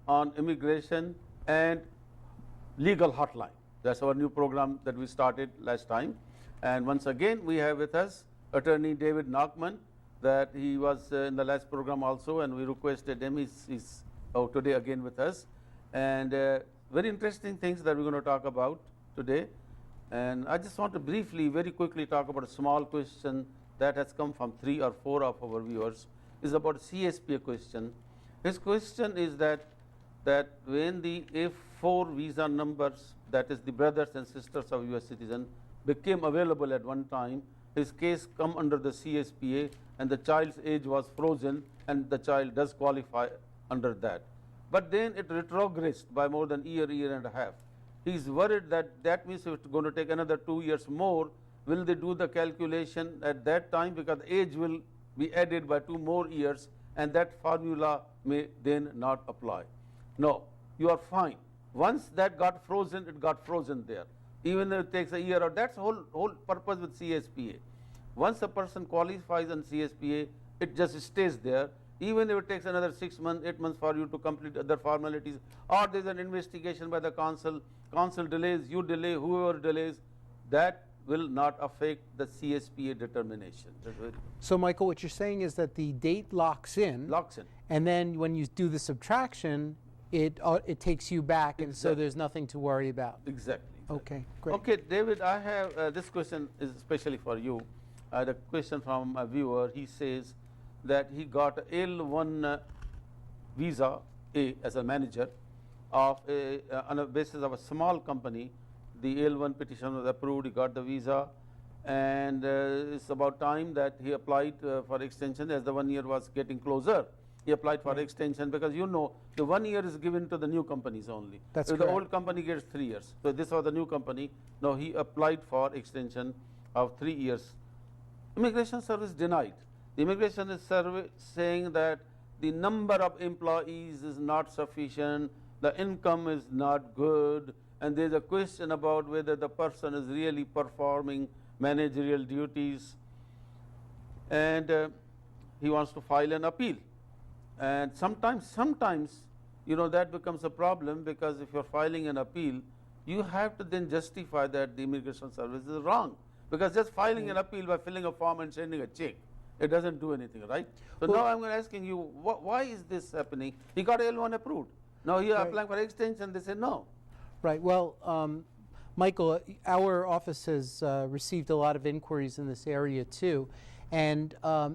on immigration and legal hotline. That's our new program that we started last time. And once again, we have with us Attorney David Nachman, that he was in the last program also, and we requested him. He's today again with us. And very interesting things that we're going to talk about today. And I just want to briefly, very quickly talk about a small question that has come from 3 or 4 of our viewers. Is about CSPA question. His question is that when the F4 visa numbers, that is the brothers and sisters of US citizen, became available at one time, his case come under the CSPA and the child's age was frozen and the child does qualify under that. But then it retrogressed by more than year and a half. He's worried that means it's going to take another 2 years more. Will they do the calculation at that time, because age will be added by 2 more years and that formula may then not apply? No, you are fine. Once that got frozen, it got frozen there. Even if it takes a year, or that's the whole purpose with CSPA. Once a person qualifies on CSPA, it just stays there. Even if it takes another 6 months, 8 months for you to complete other formalities, or there's an investigation by the council delays, you delay, whoever delays, that will not affect the CSPA determination. So, Michael, what you're saying is that the date locks in. Locks in. And then when you do the subtraction, it takes you back, and so there's nothing to worry about. Exactly. Okay, great. Okay, David, I have this question is especially for you. The question from a viewer. He says that he got L1 visa A as a manager of on a basis of a small company. The L1 petition was approved, he got the visa, and it's about time that he applied for extension as the 1 year was getting closer. He applied for extension because the 1 year is given to the new companies only. That's so correct. The old company gets 3 years. So this was the new company. Now he applied for extension of 3 years. Immigration Service denied. The Immigration Service saying that the number of employees is not sufficient, the income is not good, and there's a question about whether the person is really performing managerial duties, and he wants to file an appeal. And sometimes that becomes a problem, because if you're filing an appeal, you have to then justify that the Immigration Service is wrong, because just filing an appeal by filling a form and sending a check, it doesn't do anything, right? So now I'm asking you, why is this happening? He got L1 approved. Now he applying for extension, they say no. Right. Well, Michael, our office has received a lot of inquiries in this area too, and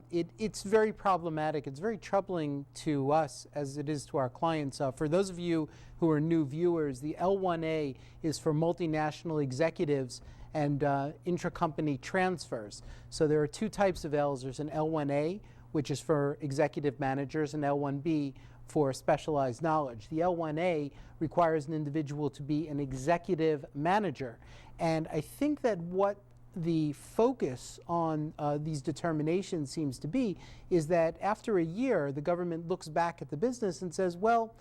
it's very problematic. It's very troubling to us as it is to our clients. For those of you who are new viewers, the L1A is for multinational executives and intra-company transfers. So there are 2 types of Ls. There's an L1A, which is for executive managers, and L1B for specialized knowledge. The L1A requires an individual to be an executive manager. And I think that what the focus on these determinations seems to be is that after a year, the government looks back at the business and says, well,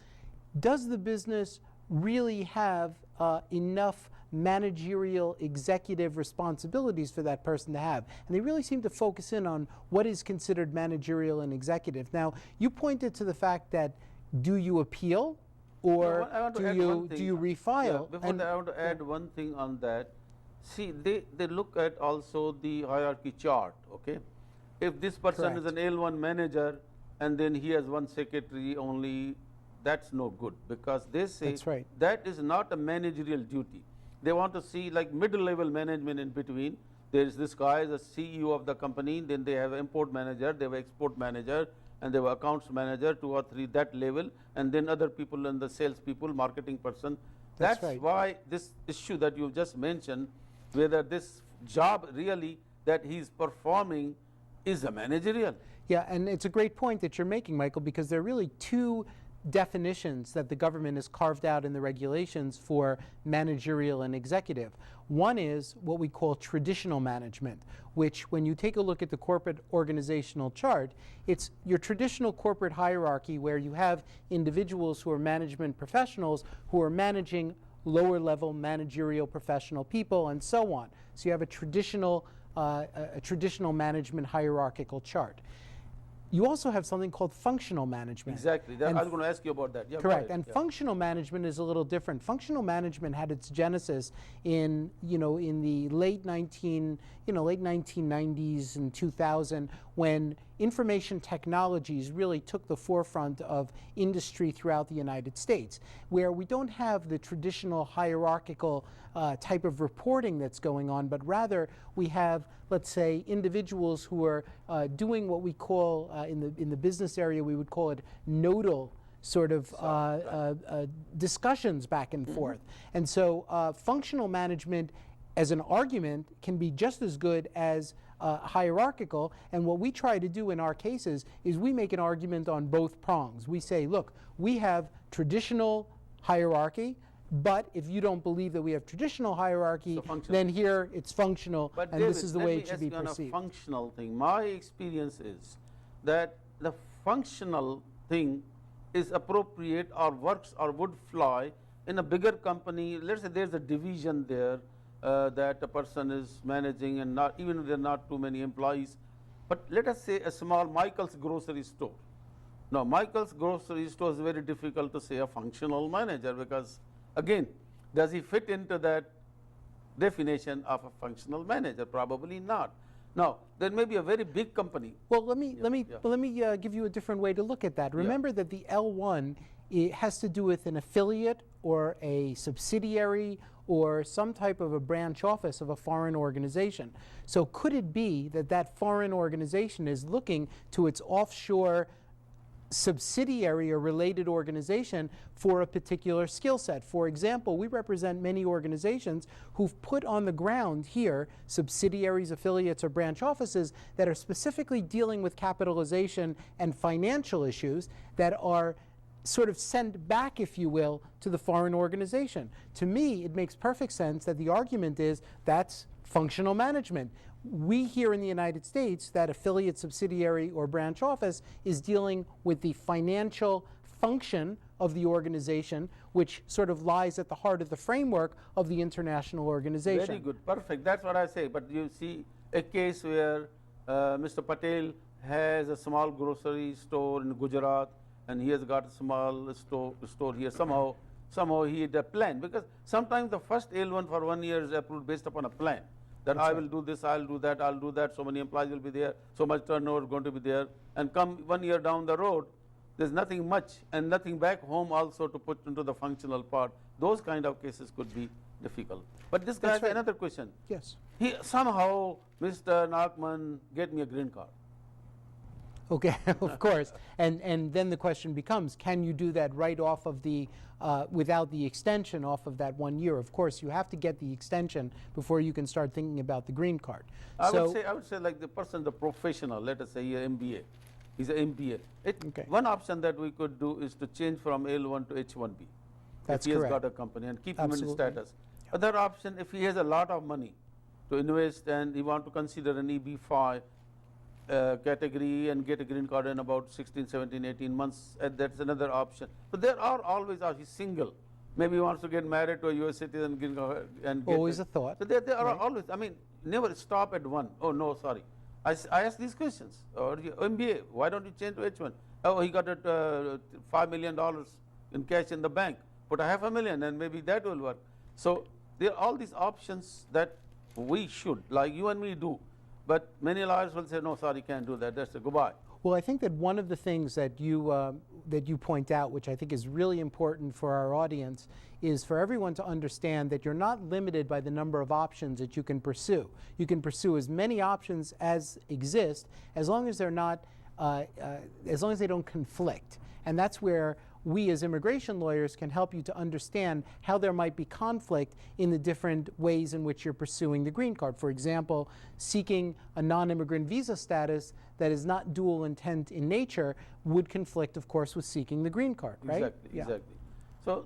does the business really have enough managerial executive responsibilities for that person to have? And they really seem to focus in on what is considered managerial and executive. Now, you pointed to the fact that, do you appeal, or do you refile? Yeah, before that, I want to add one thing on that. See, they look at also the hierarchy chart, okay? If this person is an L1 manager and then he has 1 secretary only, that's no good, because they say that is not a managerial duty. They want to see like middle level management in between. There is this guy, the CEO of the company, then they have import manager, they have export manager, and they have accounts manager, 2 or 3, that level, and then other people and the sales people, marketing person. That's why this issue that you just mentioned, whether this job really that he's performing is a managerial. Yeah, and it's a great point that you're making, Michael, because there are really 2 definitions that the government has carved out in the regulations for managerial and executive. One is what we call traditional management, which when you take a look at the corporate organizational chart, it's your traditional corporate hierarchy where you have individuals who are management professionals who are managing lower level managerial professional people and so on. So you have a traditional management hierarchical chart. you also have something called functional management. Exactly. That, And I was going to ask you about that. Yeah, go correct. ahead. And Yeah. functional management is a little different. Functional management had its genesis in, in the late 1990s and 2000, when information technologies really took the forefront of industry throughout the United States, where we don't have the traditional hierarchical type of reporting that's going on, but rather we have, let's say, individuals who are doing what we call, in the business area, we would call it nodal sort of discussions back and forth. And so functional management as an argument can be just as good as hierarchical, and what we try to do in our cases is we make an argument on both prongs. We say, look, we have traditional hierarchy, but if you don't believe that we have traditional hierarchy, So functional. then here it's functional, But and David, this is the let way me it should ask be you on a perceived. functional thing. My experience is that the functional thing is appropriate or works or would fly in a bigger company. Let's say there's a division there that a person is managing, and not even if there are not too many employees. But let us say a small Michael's grocery store. Now, Michael's grocery store is very difficult to say a functional manager, because again, does he fit into that definition of a functional manager? Probably not. Now, there may be a very big company. Well, let me yeah. give you a different way to look at that. Remember that the L1 has to do with an affiliate or a subsidiary or some type of a branch office of a foreign organization. So could it be that that foreign organization is looking to its offshore subsidiary or related organization for a particular skill set? For example, we represent many organizations who've put on the ground here subsidiaries, affiliates, or branch offices that are specifically dealing with capitalization and financial issues that are sort of sent back, if you will, to the foreign organization. To me, it makes perfect sense that the argument is that's functional management. We here in the United States, that affiliate, subsidiary, or branch office is dealing with the financial function of the organization, which sort of lies at the heart of the framework of the international organization. Very good, perfect. That's what I say. But you see a case where Mr. Patel has a small grocery store in Gujarat, and he has got a small store here. Somehow he had a plan, because sometimes the first L1 for 1 year is approved based upon a plan. That I will do this, I'll do that, I'll do that, so many employees will be there, so much turnover is going to be there. And come 1 year down the road, there's nothing much and nothing back home also to put into the functional part. Those kind of cases could be difficult. But this guy has right. another question. Yes. He somehow, Mr. Nachman, get me a green card. Okay, of course. And then the question becomes, can you do that right off of the, without the extension off of that 1 year? Of course, you have to get the extension before you can start thinking about the green card. I would say like the person, the professional, let us say he MBA. He's an MBA. Okay. One option that we could do is to change from L1 to H1B. That's if he correct. has got a company, and keep him in Absolutely. status. Other option, if he has a lot of money to invest and he want to consider an EB5 category and get a green card in about 16, 17, 18 months, that's another option. But there are always, he's single. Maybe he wants to get married to a US citizen and get Always a thought. So there are Right. always, I mean, never stop at one. Oh, no, sorry. I ask these questions. Or MBA, why don't you change to H1? Oh, he got $5 million in cash in the bank. Put a $500,000 and maybe that will work. So there are all these options that we should, like you and me, do. But many lawyers will say, no, sorry, can't do that. That's a goodbye. Well, I think that one of the things that you point out, which I think is really important for our audience, is for everyone to understand that you're not limited by the number of options that you can pursue. You can pursue as many options as exist, as long as they're not, as long as they don't conflict. And that's where we as immigration lawyers can help you to understand how there might be conflict in the different ways in which you're pursuing the green card. For example, seeking a non-immigrant visa status that is not dual intent in nature would conflict, of course, with seeking the green card, right? Exactly, Yeah. exactly.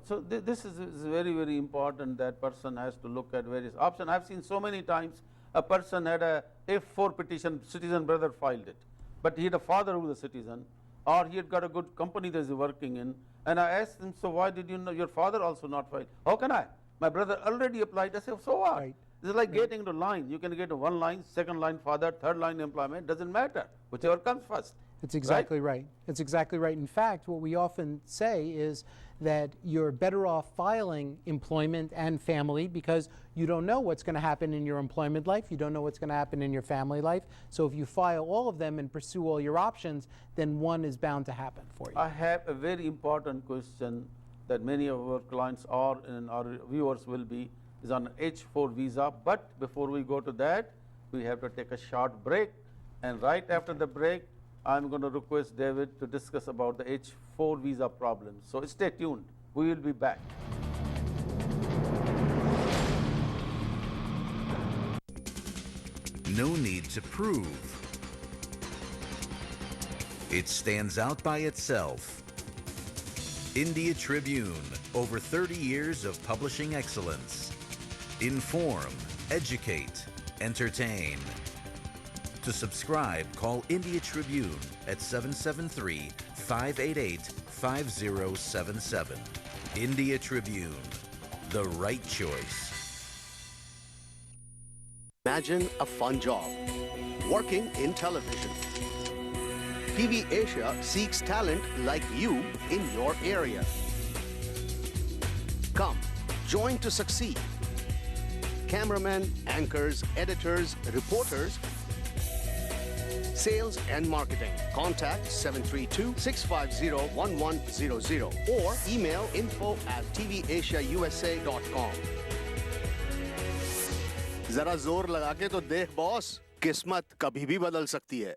So this is very, very important that person has to look at various options. I've seen so many times a person had a F4 petition, citizen brother filed it, but he had a father who was a citizen, or he had got a good company that he's working in, and I asked him, so why did your father also not file? How can I? My brother already applied. I said, so what? Right. It's like getting into line. You can get one line, second line father, third line employment, doesn't matter, whichever comes first. It's exactly right. It's exactly right. In fact, what we often say is that you're better off filing employment and family because you don't know what's going to happen in your employment life. You don't know what's going to happen in your family life. So if you file all of them and pursue all your options, then one is bound to happen for you. I have a very important question that many of our clients are and our viewers will be is on H4 visa. But before we go to that, we have to take a short break. And right after the break, I'm going to request David to discuss about the H4 visa problem. So stay tuned. We will be back. No need to prove. It stands out by itself. India Tribune, over 30 years of publishing excellence. Inform, educate, entertain. To subscribe, call India Tribune at 773-588-5077. India Tribune, the right choice. Imagine a fun job, working in television. TV Asia seeks talent like you in your area. Come, join to succeed. Cameramen, anchors, editors, reporters, sales and marketing. Contact 732-650-1100 or email info@tvasiausa.com. जरा जोर लगा के तो देख boss, किस्मत कभी भी बदल सकती है.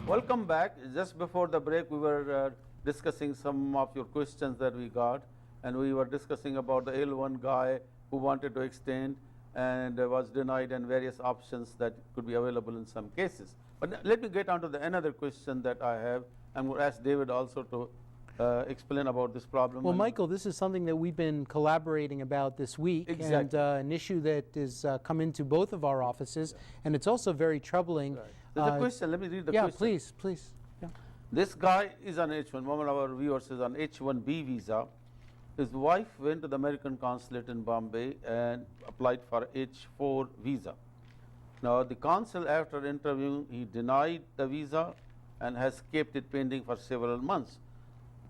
Welcome back. Just before the break, we were discussing some of your questions that we got, and we were discussing about the L1 guy who wanted to extend and was denied, and various options that could be available in some cases. But let me get on to another question that I have. I'm going to ask David also to explain about this problem. Well, Michael, this is something that we've been collaborating about this week, Exactly. and an issue that is come into both of our offices, and it's also very troubling. Right. There's a question. Let me read the yeah, question. please, please. Yeah. This guy is on H1. One of our viewers is on H1B visa. His wife went to the American consulate in Bombay and applied for H4 visa. Now, the consul, after interviewing, he denied the visa and has kept it pending for several months.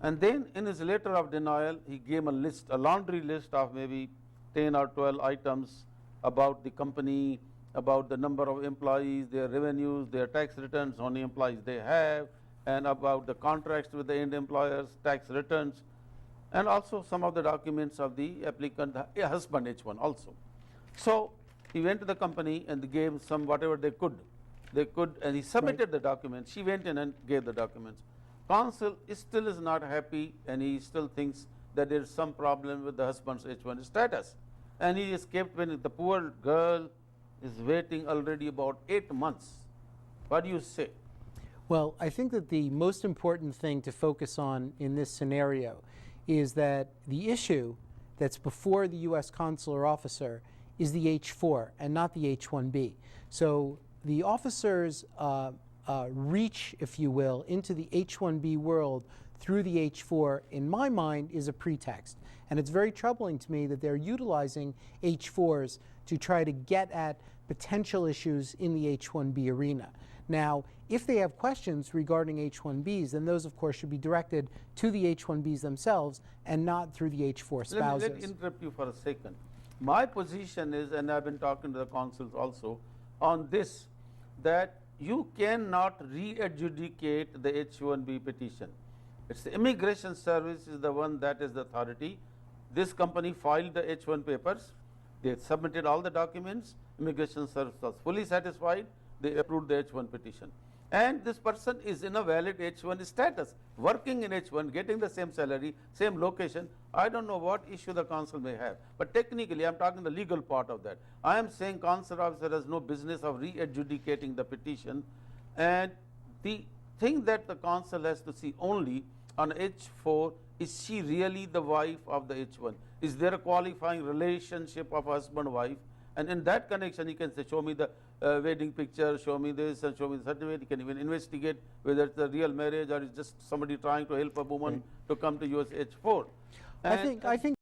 And then in his letter of denial, he gave a list, a laundry list of maybe 10 or 12 items about the company, about the number of employees, their revenues, their tax returns, how many employees they have, and about the contracts with the end employers, tax returns, and also some of the documents of the applicant, husband H1 also. So he went to the company and they gave some whatever they could, and he submitted the documents. She went in and gave the documents. Consul still is not happy, and he still thinks that there is some problem with the husband's H1 status, and he is kept when the poor girl is waiting already about 8 months. What do you say? Well, I think that the most important thing to focus on in this scenario is that the issue that's before the U.S. consular officer is the H4 and not the H1B. So the officer's reach, if you will, into the H1B world through the H4, in my mind, is a pretext. And it's very troubling to me that they're utilizing H4s to try to get at potential issues in the H1B arena. Now, if they have questions regarding H1Bs, then those, of course, should be directed to the H1Bs themselves and not through the H4 spouses. Let me interrupt you for a second. My position is, and I've been talking to the consuls also on this, that you cannot re-adjudicate the H1B petition. It's the Immigration Service is the one that is the authority. This company filed the H1 papers. They submitted all the documents. Immigration Service was fully satisfied. They approved the H1 petition. And this person is in a valid H1 status, working in H1, getting the same salary, same location. I don't know what issue the consul may have. But technically, I'm talking the legal part of that. I am saying consular officer has no business of re-adjudicating the petition. And the thing that the consul has to see only on H4, is she really the wife of the H1? Is there a qualifying relationship of husband-wife? And in that connection, you can say, show me the wedding picture, show me this, and show me the certificate. You can even investigate whether it's a real marriage or it's just somebody trying to help a woman to come to US H4. I think